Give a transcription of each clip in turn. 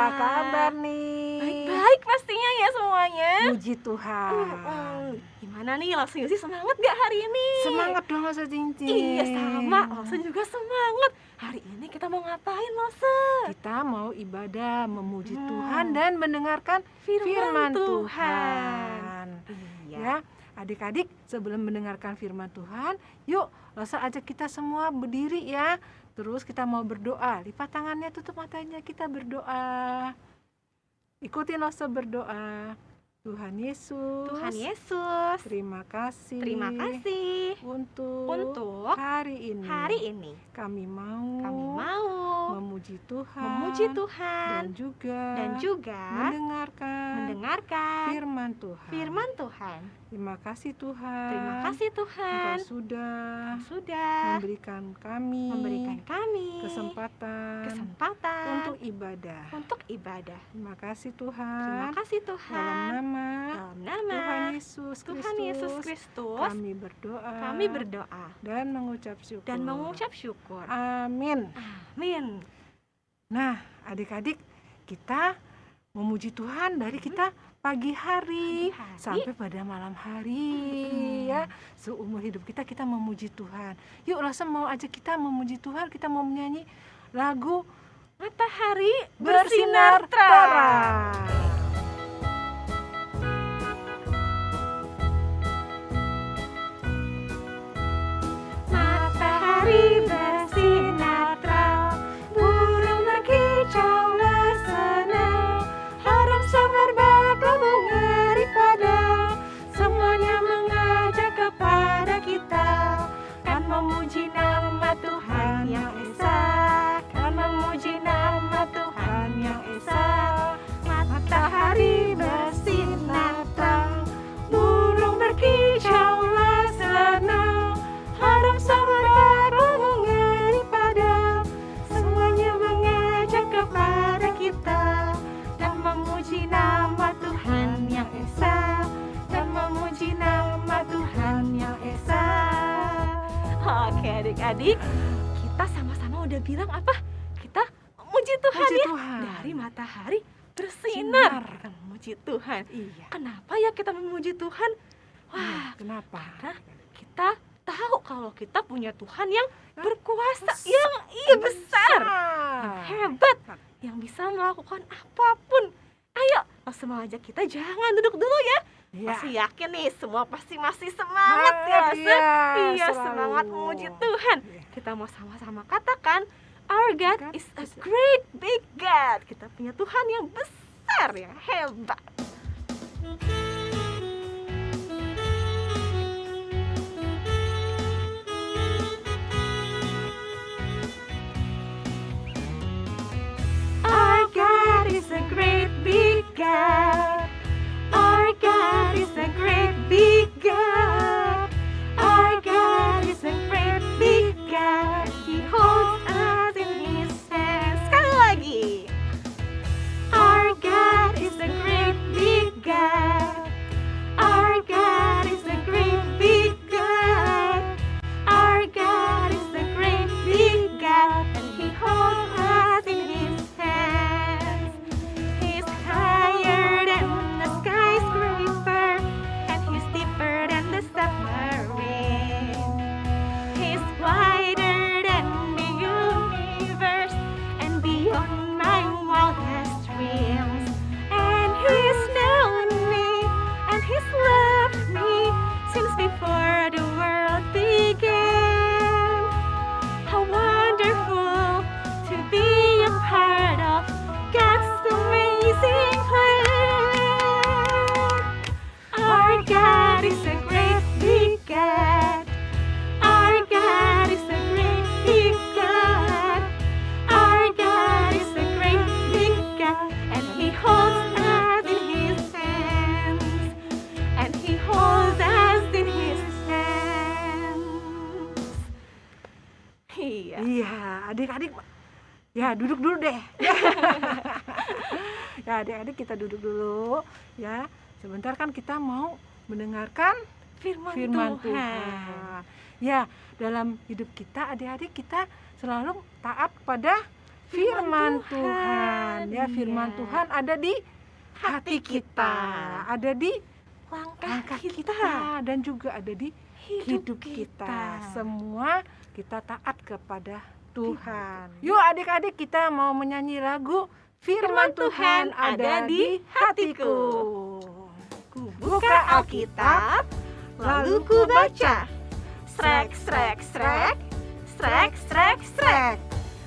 Apa kabar nih? Baik-baik pastinya ya semuanya. Puji Tuhan. Gimana nih Lawson Yusi, semangat gak hari ini? Semangat dong Lawson Cincin. Iya sama, Lawson juga semangat. Hari ini kita mau ngapain Lawson? Kita mau ibadah, memuji Tuhan dan mendengarkan Firman Tuhan. Iya. Ya, adik-adik sebelum mendengarkan firman Tuhan, yuk Lawson ajak kita semua berdiri ya. Terus kita mau berdoa, lipat tangannya, tutup matanya, kita berdoa. Ikutin Lawson berdoa. Tuhan Yesus, terima kasih untuk hari ini kami mau memuji Tuhan dan juga mendengarkan firman Tuhan. Terima kasih Tuhan. Engkau sudah memberikan kami kesempatan untuk ibadah. Terima kasih Tuhan. Dalam nama Tuhan Yesus Kristus, kami berdoa dan mengucap syukur. Amin. Nah, adik-adik, kita memuji Tuhan dari kita pagi hari sampai pada malam hari ya. Seumur hidup kita memuji Tuhan. Yuk Lawson mau ajak kita memuji Tuhan. Kita mau menyanyi lagu Matahari Bersinar Terang. Matahari bersinar terang, burung berkicaulah senang, harum semerbak lambung daripada, semuanya mengajak kepada kita, kan memuji nama Tuhan yang esa, kan memuji nama Tuhan yang esa. Matahari bersinar terang, burung berkicaulah senang, harum semerbak lambung daripada, semuanya mengajak kepada kita, dan memuji nama Tuhan yang esa, dan memuji nama Tuhan yang esa. Oke adik-adik, kita sama-sama udah bilang apa? Kita memuji Tuhan Puji ya. Tuhan. Dari matahari bersinar. Sinar. Kita memuji Tuhan. Iya. Kenapa ya kita memuji Tuhan? Wah, Kenapa? karena kita tahu kalau kita punya Tuhan yang berkuasa, yang besar, hebat, yang bisa melakukan apapun. Ayo, langsung ajak kita jangan duduk dulu ya. Iya. Masih yakin nih, semua pasti masih semangat ya, Lawson? Iya, selalu. semangat memuji Tuhan. Iya. Kita mau sama-sama katakan, Our God is a great big God. Kita punya Tuhan yang besar, yang hebat. Our God is a great big God. Our God is a great big God. Our God is a great big God. He holds us in His hands. Sekali lagi. Our God is a great big God. Our God is a great big God. Our God is a great big God, and He holds us in His hands. He's higher than the skyscraper, and He's deeper than the submarine. He's wider than the universe, and beyond my wildest dreams. And He's known me, and He's loved me since before the world began. How wonderful to be a part of God's amazing plan. Our God is a great big God. Our God is a great big God. Our God is a great big God, and He holds us in His hands. And He holds us in His hands. Iya. Iya, adik-adik, ya duduk dulu deh. Ya adik-adik kita duduk dulu ya. Sebentar kan kita mau mendengarkan firman Tuhan. Ya, dalam hidup kita adik-adik kita selalu taat pada firman Tuhan. Ya, firman Iya. Tuhan ada di hati kita, ada di Langkah kita, kita, dan juga ada di hidup kita. Semua kita taat kepada Tuhan. Yuk adik-adik, kita mau menyanyi lagu Firman Tuhan ada di hatiku. Ku buka Alkitab, lalu ku baca. Srek, srek, srek, srek, srek, srek.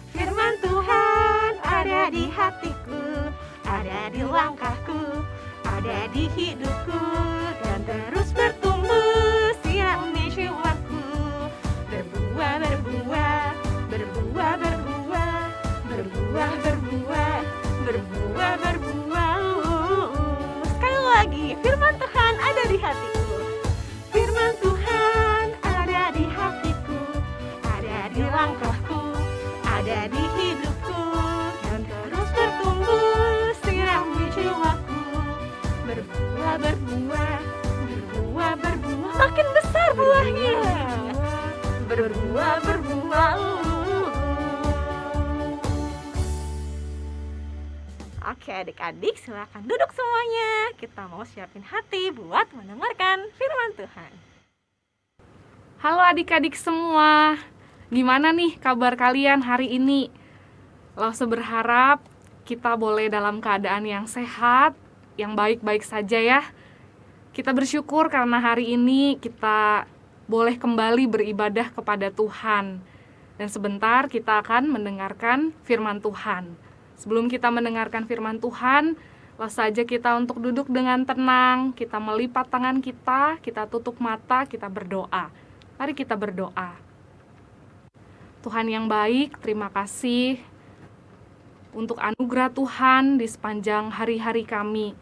Firman Tuhan ada di hatiku, ada di langkahku, ada di hidupku, dan terus bertumbuh sirami jiwaku. Berbuah, berbuah, berbuah, berbuah, berbuah, berbuah, berbuah, berbuah. Sekali lagi, firman Tuhan ada di hatiku. Firman Tuhan ada di hatiku, ada di langkahku, ada di hidupku, dan terus bertumbuh sirami jiwaku. Berbuah, berbuah, berbuah, berbuah, makin besar buahnya. Berbuah, berbuah. Oke adik-adik, silakan duduk semuanya. Kita mau siapin hati buat mendengarkan firman Tuhan. Halo adik-adik semua, gimana nih kabar kalian hari ini? Lause berharap kita boleh dalam keadaan yang sehat, yang baik-baik saja ya. Kita bersyukur karena hari ini kita boleh kembali beribadah kepada Tuhan. Dan sebentar kita akan mendengarkan firman Tuhan. Sebelum kita mendengarkan firman Tuhan, langsung saja kita untuk duduk dengan tenang, kita melipat tangan kita tutup mata, kita berdoa. Mari kita berdoa. Tuhan yang baik, terima kasih untuk anugerah Tuhan di sepanjang hari-hari kami.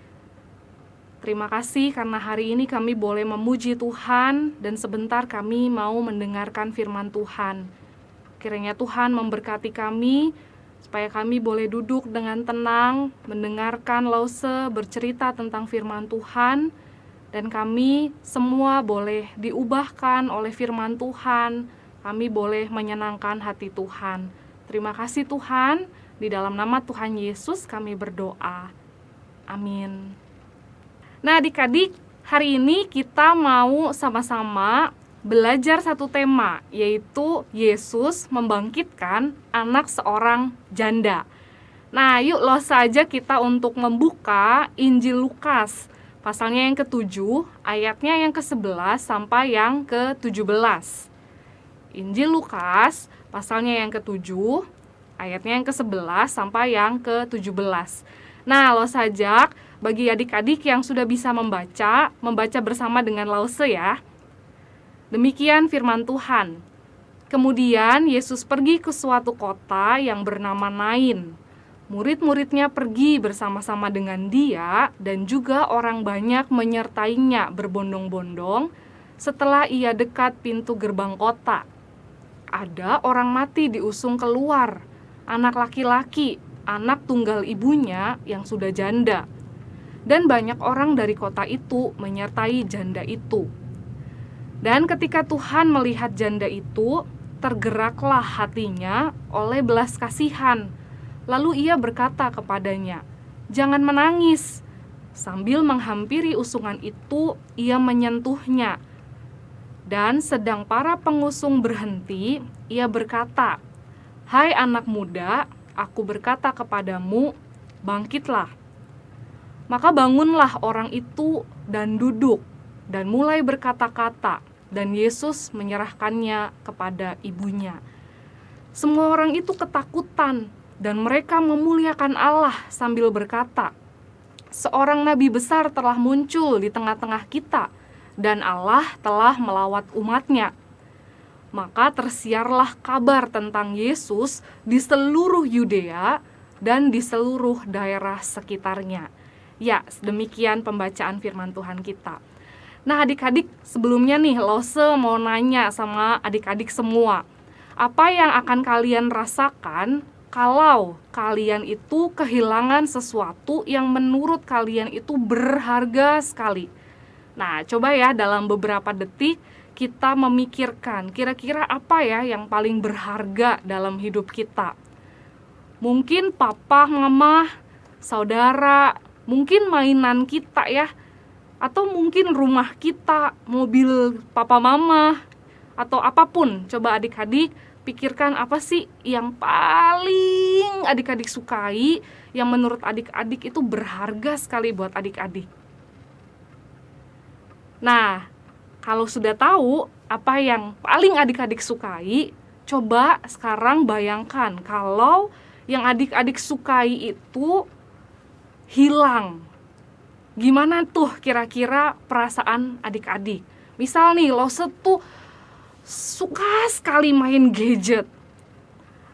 Terima kasih karena hari ini kami boleh memuji Tuhan dan sebentar kami mau mendengarkan firman Tuhan. Kiranya Tuhan memberkati kami, supaya kami boleh duduk dengan tenang, mendengarkan Lause bercerita tentang firman Tuhan, dan kami semua boleh diubahkan oleh firman Tuhan, kami boleh menyenangkan hati Tuhan. Terima kasih Tuhan, di dalam nama Tuhan Yesus kami berdoa. Amin. Nah adik-adik, hari ini kita mau sama-sama belajar satu tema, yaitu Yesus membangkitkan anak seorang janda. Nah, yuk saja kita untuk membuka Injil Lukas, pasalnya yang ke-7, ayatnya yang ke-11 sampai yang ke-17. Injil Lukas, pasalnya yang ke-7, ayatnya yang ke-11 sampai yang ke-17. Nah, sajak bagi adik-adik yang sudah bisa membaca bersama dengan Lause ya. Demikian firman Tuhan. Kemudian Yesus pergi ke suatu kota yang bernama Nain. Murid-muridnya pergi bersama-sama dengan dia dan juga orang banyak menyertainya berbondong-bondong setelah ia dekat pintu gerbang kota. Ada orang mati diusung keluar, anak laki-laki, anak tunggal ibunya yang sudah janda. Dan banyak orang dari kota itu menyertai janda itu. Dan ketika Tuhan melihat janda itu, tergeraklah hatinya oleh belas kasihan. Lalu ia berkata kepadanya, "Jangan menangis." Sambil menghampiri usungan itu, ia menyentuhnya. Dan sedang para pengusung berhenti, ia berkata, "Hai anak muda, aku berkata kepadamu, bangkitlah." Maka bangunlah orang itu dan duduk, dan mulai berkata-kata. Dan Yesus menyerahkannya kepada ibunya. Semua orang itu ketakutan dan mereka memuliakan Allah sambil berkata, "Seorang nabi besar telah muncul di tengah-tengah kita dan Allah telah melawat umatnya." Maka tersiarlah kabar tentang Yesus di seluruh Yudea dan di seluruh daerah sekitarnya. Ya, demikian pembacaan firman Tuhan kita. Nah adik-adik, sebelumnya nih Lause mau nanya sama adik-adik semua. Apa yang akan kalian rasakan kalau kalian itu kehilangan sesuatu yang menurut kalian itu berharga sekali? Nah coba ya dalam beberapa detik kita memikirkan kira-kira apa ya yang paling berharga dalam hidup kita. Mungkin papa, mama, saudara, mungkin mainan kita ya, atau mungkin rumah kita, mobil papa mama, atau apapun. Coba adik-adik pikirkan apa sih yang paling adik-adik sukai, yang menurut adik-adik itu berharga sekali buat adik-adik. Nah, kalau sudah tahu apa yang paling adik-adik sukai, coba sekarang bayangkan kalau yang adik-adik sukai itu hilang. Gimana tuh kira-kira perasaan adik-adik? Misal nih, Lose tuh suka sekali main gadget.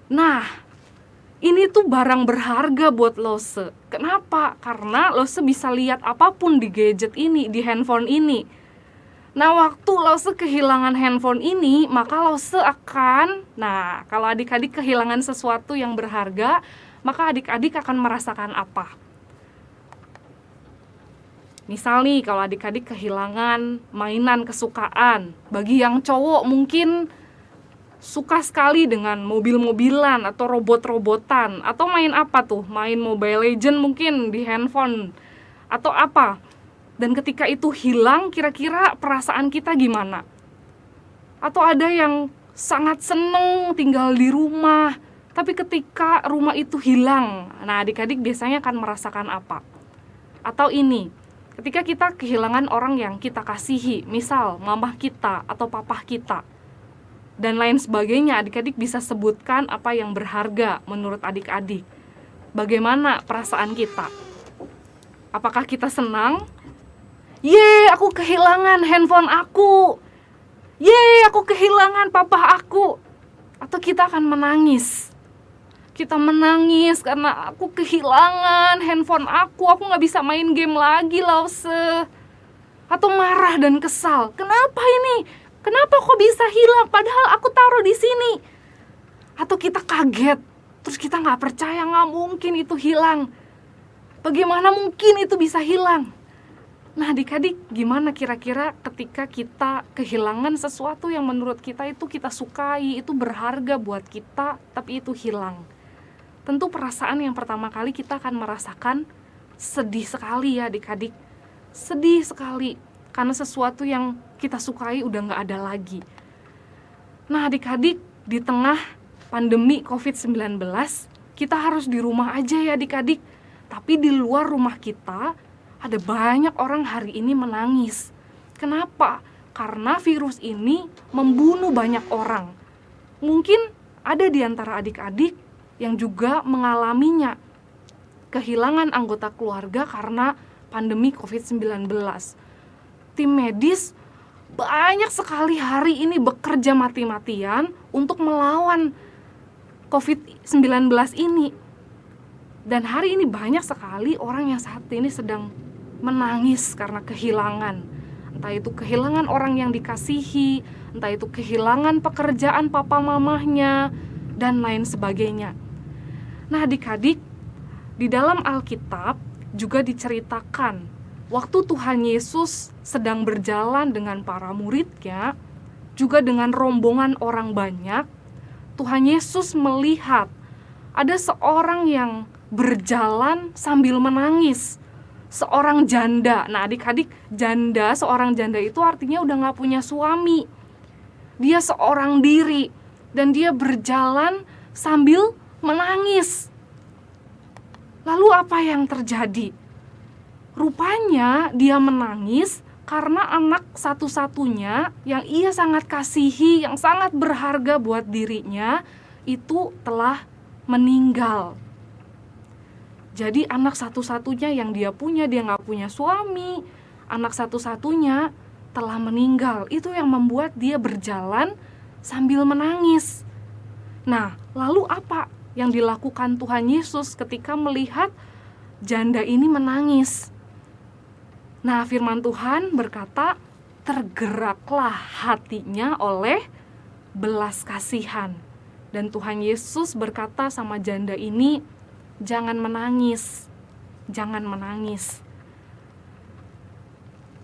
Nah, ini tuh barang berharga buat Lose. Kenapa? Karena Lose bisa lihat apapun di gadget ini, di handphone ini. Nah, waktu Lose kehilangan handphone ini, maka Lose akan, kalau adik-adik kehilangan sesuatu yang berharga, maka adik-adik akan merasakan apa? Misal nih, kalau adik-adik kehilangan mainan kesukaan, bagi yang cowok mungkin suka sekali dengan mobil-mobilan atau robot-robotan, atau main apa tuh? Main Mobile Legends mungkin di handphone, atau apa? Dan ketika itu hilang, kira-kira perasaan kita gimana? Atau ada yang sangat seneng tinggal di rumah, tapi ketika rumah itu hilang, nah adik-adik biasanya akan merasakan apa? Atau ini, ketika kita kehilangan orang yang kita kasihi, misal mamah kita atau papah kita, dan lain sebagainya, adik-adik bisa sebutkan apa yang berharga menurut adik-adik. Bagaimana perasaan kita? Apakah kita senang? Yeay, aku kehilangan handphone aku. Yeay, aku kehilangan papa aku. Atau kita akan menangis. Kita menangis karena aku kehilangan handphone aku gak bisa main game lagi, Lause. Atau marah dan kesal. Kenapa ini? Kenapa kok bisa hilang? Padahal aku taruh di sini. Atau kita kaget. Terus kita gak percaya, gak mungkin itu hilang. Bagaimana mungkin itu bisa hilang? Nah, adik-adik, gimana kira-kira ketika kita kehilangan sesuatu yang menurut kita itu kita sukai, itu berharga buat kita, tapi itu hilang? Tentu perasaan yang pertama kali kita akan merasakan sedih sekali ya adik-adik. Sedih sekali, karena sesuatu yang kita sukai udah gak ada lagi. Nah, adik-adik, di tengah pandemi COVID-19, kita harus di rumah aja ya adik-adik. Tapi di luar rumah kita, ada banyak orang hari ini menangis. Kenapa? Karena virus ini membunuh banyak orang. Mungkin ada di antara adik-adik yang juga mengalaminya. Kehilangan anggota keluarga karena pandemi COVID-19. Tim medis banyak sekali hari ini bekerja mati-matian untuk melawan COVID-19 ini. Dan hari ini banyak sekali orang yang saat ini sedang menangis karena kehilangan. Entah itu kehilangan orang yang dikasihi, entah itu kehilangan pekerjaan papa mamahnya, dan lain sebagainya. Nah adik-adik, di dalam Alkitab juga diceritakan waktu Tuhan Yesus sedang berjalan dengan para muridnya, juga dengan rombongan orang banyak, Tuhan Yesus melihat ada seorang yang berjalan sambil menangis. Seorang janda. Nah adik-adik, seorang janda itu artinya udah gak punya suami. Dia seorang diri. Dan dia berjalan sambil menangis. Lalu apa yang terjadi? Rupanya dia menangis karena anak satu-satunya yang ia sangat kasihi, yang sangat berharga buat dirinya, itu telah meninggal. Jadi anak satu-satunya yang dia gak punya suami, anak satu-satunya telah meninggal. Itu yang membuat dia berjalan sambil menangis. Nah, lalu apa yang dilakukan Tuhan Yesus ketika melihat janda ini menangis? Nah, firman Tuhan berkata, tergeraklah hatinya oleh belas kasihan. Dan Tuhan Yesus berkata sama janda ini, jangan menangis, jangan menangis.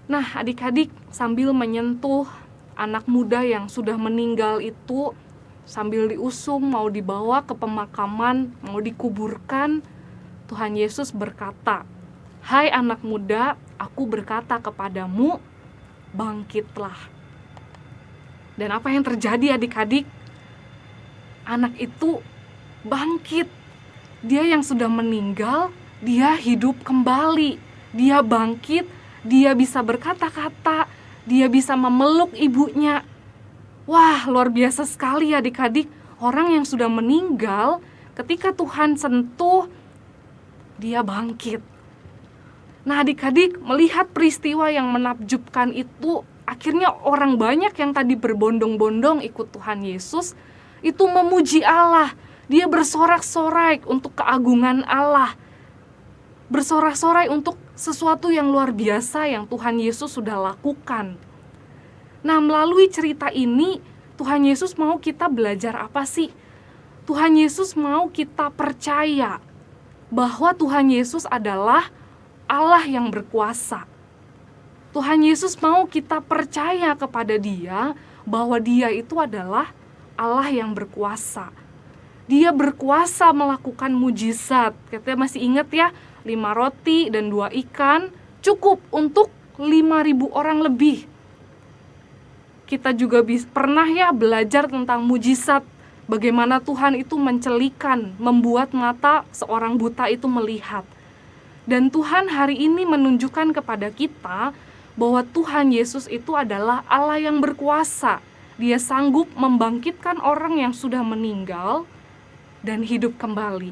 Nah, adik-adik sambil menyentuh anak muda yang sudah meninggal itu, sambil diusung, mau dibawa ke pemakaman, mau dikuburkan, Tuhan Yesus berkata, "Hai anak muda, aku berkata kepadamu, bangkitlah." Dan apa yang terjadi adik-adik? Anak itu bangkit. Dia yang sudah meninggal, dia hidup kembali. Dia bangkit, dia bisa berkata-kata, dia bisa memeluk ibunya. Wah, luar biasa sekali adik-adik. Orang yang sudah meninggal, ketika Tuhan sentuh, dia bangkit. Nah, adik-adik melihat peristiwa yang menakjubkan itu, akhirnya orang banyak yang tadi berbondong-bondong ikut Tuhan Yesus, itu memuji Allah. Dia bersorak-sorai untuk keagungan Allah. Bersorak-sorai untuk sesuatu yang luar biasa yang Tuhan Yesus sudah lakukan. Nah, melalui cerita ini, Tuhan Yesus mau kita belajar apa sih? Tuhan Yesus mau kita percaya bahwa Tuhan Yesus adalah Allah yang berkuasa. Tuhan Yesus mau kita percaya kepada Dia bahwa Dia itu adalah Allah yang berkuasa. Dia berkuasa melakukan mujizat. Kita masih ingat ya, 5 roti dan 2 ikan cukup untuk 5.000 orang lebih. Kita juga pernah ya belajar tentang mujizat, bagaimana Tuhan itu mencelikan, membuat mata seorang buta itu melihat. Dan Tuhan hari ini menunjukkan kepada kita bahwa Tuhan Yesus itu adalah Allah yang berkuasa. Dia sanggup membangkitkan orang yang sudah meninggal dan hidup kembali.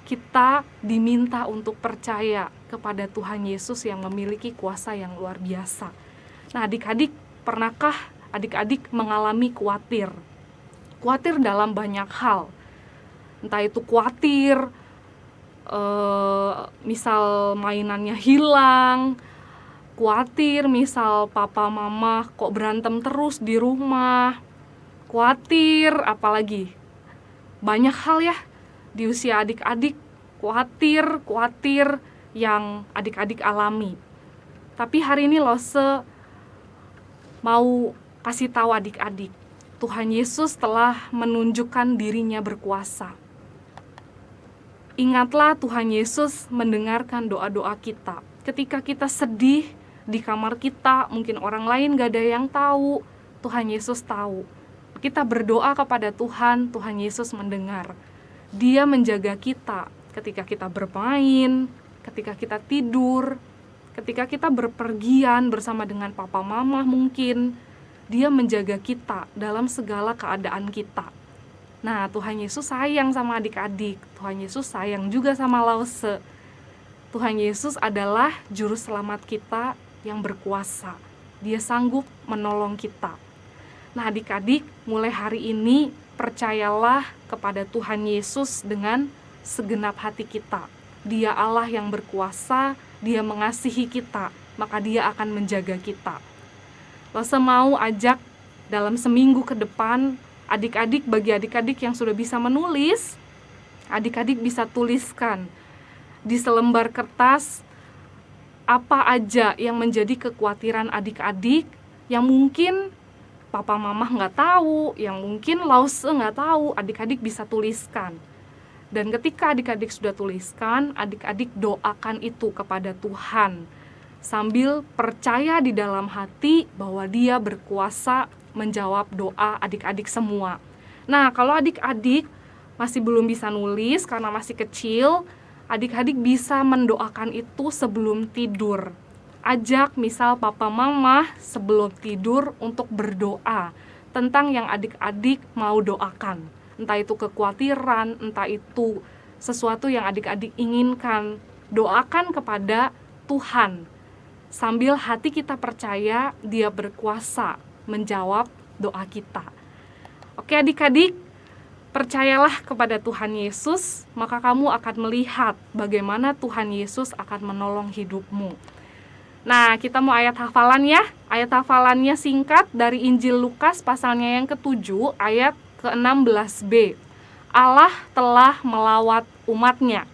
Kita diminta untuk percaya kepada Tuhan Yesus yang memiliki kuasa yang luar biasa. Nah, adik-adik, pernahkah adik-adik mengalami khawatir? Khawatir dalam banyak hal. Entah itu khawatir, misal mainannya hilang, khawatir misal papa mama kok berantem terus di rumah, khawatir apalagi. Banyak hal ya di usia adik-adik, khawatir yang adik-adik alami. Tapi hari ini Lose mau kasih tahu adik-adik, Tuhan Yesus telah menunjukkan dirinya berkuasa. Ingatlah Tuhan Yesus mendengarkan doa-doa kita. Ketika kita sedih di kamar kita, mungkin orang lain gak ada yang tahu, Tuhan Yesus tahu. Kita berdoa kepada Tuhan, Tuhan Yesus mendengar. Dia menjaga kita ketika kita bermain, ketika kita tidur, ketika kita berpergian bersama dengan papa mama mungkin. Dia menjaga kita dalam segala keadaan kita. Nah, Tuhan Yesus sayang sama adik-adik. Tuhan Yesus sayang juga sama Lause. Tuhan Yesus adalah juru selamat kita yang berkuasa. Dia sanggup menolong kita. Nah, adik-adik, mulai hari ini percayalah kepada Tuhan Yesus dengan segenap hati kita. Dia Allah yang berkuasa, Dia mengasihi kita, maka Dia akan menjaga kita. Lose mau ajak dalam seminggu ke depan, adik-adik, bagi adik-adik yang sudah bisa menulis, adik-adik bisa tuliskan di selembar kertas apa aja yang menjadi kekhawatiran adik-adik yang mungkin papa mama nggak tahu, yang mungkin Lause nggak tahu, adik-adik bisa tuliskan. Dan ketika adik-adik sudah tuliskan, adik-adik doakan itu kepada Tuhan sambil percaya di dalam hati bahwa Dia berkuasa menjawab doa adik-adik semua. Nah, kalau adik-adik masih belum bisa nulis karena masih kecil, adik-adik bisa mendoakan itu sebelum tidur. Ajak misal papa mama sebelum tidur untuk berdoa tentang yang adik-adik mau doakan. Entah itu kekhawatiran, entah itu sesuatu yang adik-adik inginkan. Doakan kepada Tuhan. Sambil hati kita percaya Dia berkuasa menjawab doa kita. Oke adik-adik, percayalah kepada Tuhan Yesus, maka kamu akan melihat bagaimana Tuhan Yesus akan menolong hidupmu. Nah, kita mau ayat hafalan ya. Ayat hafalannya singkat dari Injil Lukas pasalnya yang ke-7 ayat ke-16b. Allah telah melawat umatnya.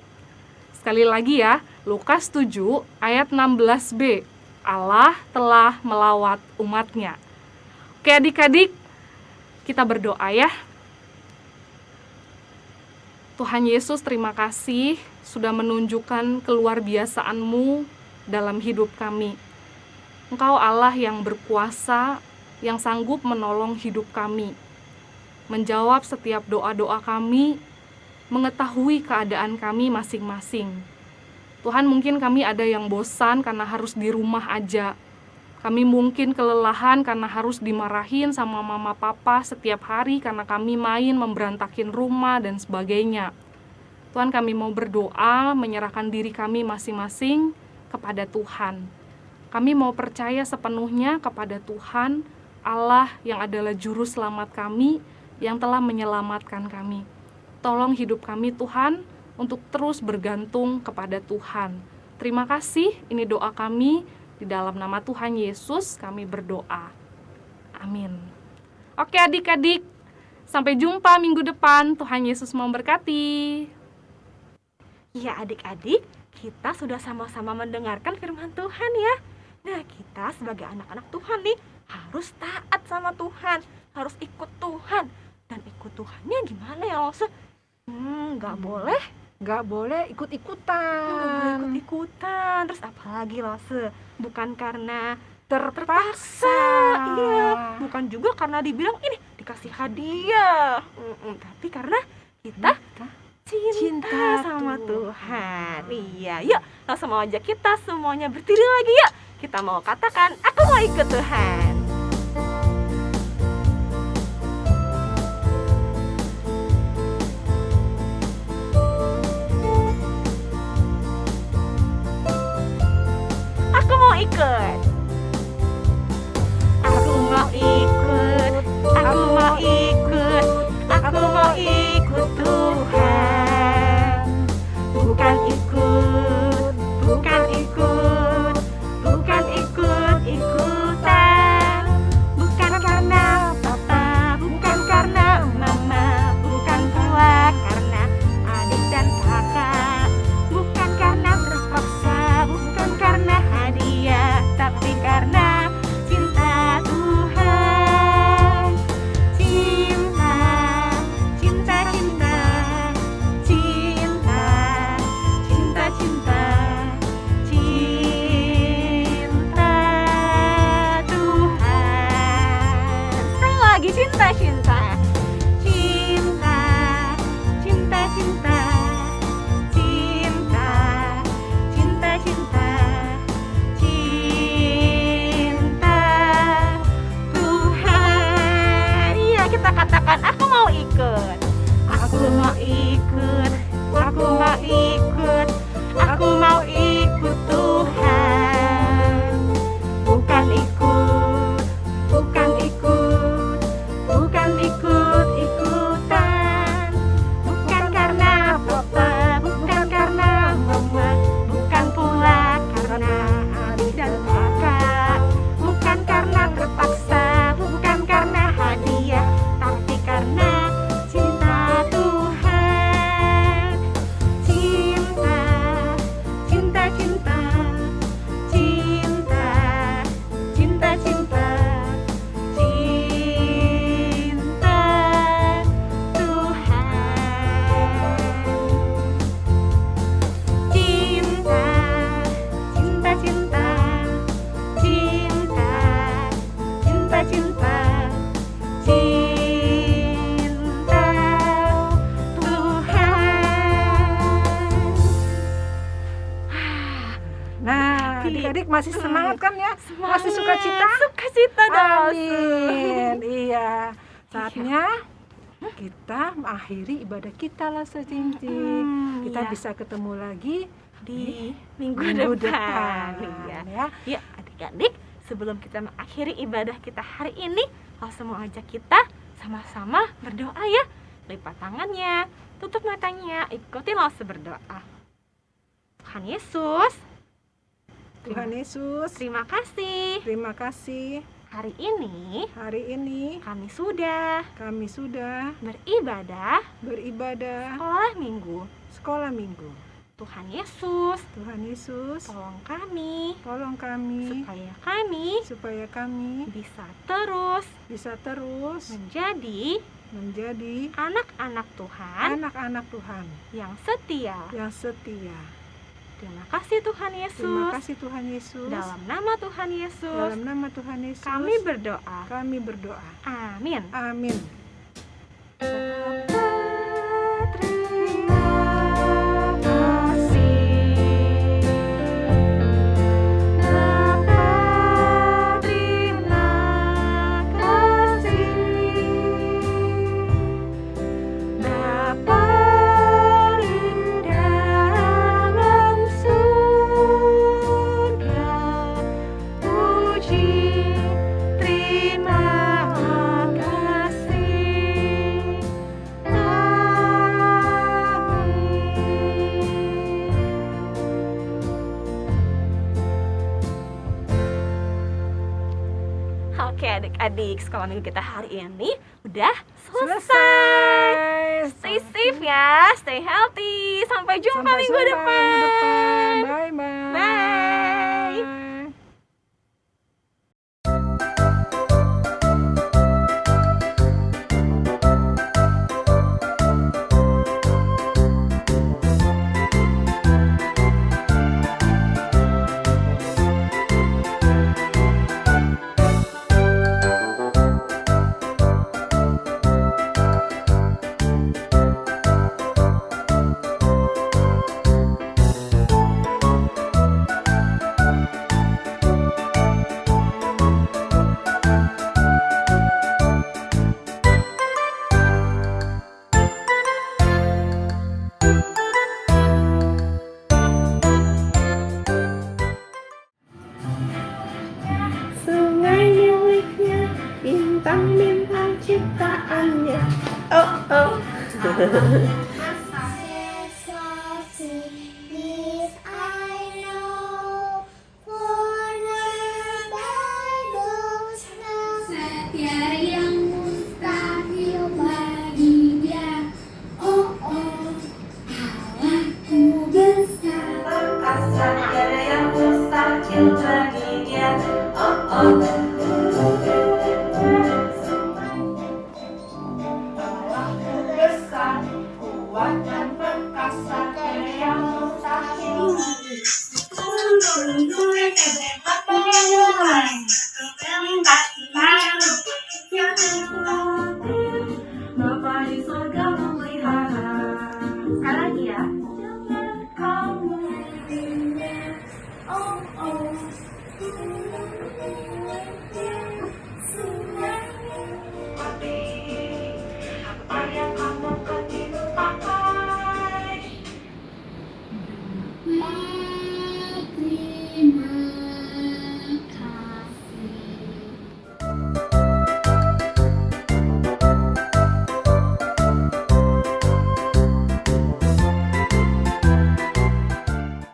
Sekali lagi ya, Lukas 7 ayat 16b. Allah telah melawat umatnya. Oke adik-adik, kita berdoa ya. Tuhan Yesus, terima kasih sudah menunjukkan keluar biasaan-Mu dalam hidup kami. Engkau Allah yang berkuasa, yang sanggup menolong hidup kami, menjawab setiap doa-doa kami, mengetahui keadaan kami masing-masing. Tuhan, mungkin kami ada yang bosan karena harus di rumah aja. Kami mungkin kelelahan karena harus dimarahin sama mama papa setiap hari karena kami main memberantakin rumah dan sebagainya. Tuhan, kami mau berdoa, menyerahkan diri kami masing-masing kepada Tuhan. Kami mau percaya sepenuhnya kepada Tuhan, Allah yang adalah juru selamat kami, yang telah menyelamatkan kami. Tolong hidup kami Tuhan, untuk terus bergantung kepada Tuhan. Terima kasih, ini doa kami. Di dalam nama Tuhan Yesus kami berdoa. Amin. Oke adik-adik, sampai jumpa minggu depan. Tuhan Yesus memberkati. Ya adik-adik, kita sudah sama-sama mendengarkan firman Tuhan ya. Nah, kita sebagai anak-anak Tuhan nih harus taat sama Tuhan, harus ikut Tuhan. Dan ikut Tuhannya gimana ya Lose? Nggak boleh ikut-ikutan. Terus apalagi Lose? Bukan karena Terpaksa. Iya, bukan juga karena dibilang ini dikasih hadiah. Tapi karena kita cinta sama Tuhan. Iya, yuk langsung mau ajak kita semuanya berdiri lagi yuk. Kita mau katakan, aku mau ikut Tuhan. Aku mau ikut. Aku mau ikut. Aku mau ikut. Aku mau ikut Tuhan. Bukan ikut, bukan ikut, bukan ikut-ikutan. Bukan karena papa, bukan karena mama, bukan pula karena adik dan kakak. Bukan karena terpaksa, bukan karena hadiah, tapi karena cinta Tuhan. Cinta, cinta, cinta, cinta, cinta, cinta, cinta Tuhan. Sekali lagi, cinta, cinta, cinta, cinta, cinta, cinta, cinta, cinta, cinta Tuhan. Iya, kita katakan, aku mau ikut. Aku mau ikut. Aku mau ikut. Aku mau ikut Tuhan. Bukan ikut, bukan ikut, bukan ikut-ikutan. Bukan karena papa, bukan karena mama, bukan pula karena adik dan kakak. Bukan karena terpaksa, bukan karena hadiah, tapi karena cinta Tuhan. Cinta, cinta, cinta, cinta, cinta, cinta, cinta Tuhan. Cinta, cinta, cinta, cinta, cinta, cinta, cinta Tuhan. Nah, adik-adik masih semangat kan ya? Masih sukacita? Sukacita dong. Amin. Iya. Saatnya kita mengakhiri ibadah kita lah Cincin. Kita iya. bisa ketemu lagi Di minggu minggu depan. depan. Iya. Ya. Ya, adik-adik, sebelum kita mengakhiri ibadah kita hari ini, langsung mau ajak kita sama-sama berdoa ya. Lipat tangannya, tutup matanya, ikutin langsung berdoa. Tuhan Yesus, Tuhan Yesus, terima kasih. terima kasih. Hari ini Hari ini kami sudah kami sudah beribadah beribadah sekolah minggu. sekolah minggu. Tuhan Yesus, Tuhan Yesus, tolong kami tolong kami supaya kami bisa bisa terus terus menjadi menjadi anak-anak Tuhan anak-anak Tuhan yang setia. yang setia. Terima kasih Tuhan Terima Yesus. kasih Tuhan Yesus. Dalam nama Tuhan Yesus, Dalam nama Tuhan Yesus, kami berdoa. kami berdoa. Amin. Amin. Bapa, terima kasih. Bapa, terima kasih. Bapa di dalam surga, puji terima kasih. Oke adik-adik, sekolah minggu kita hari ini udah selesai. Stay safe ya, stay healthy. Sampai jumpa minggu depan. Bye bye. Bye. Sungai miliknya, bintang-bintang ciptaannya. Oh oh.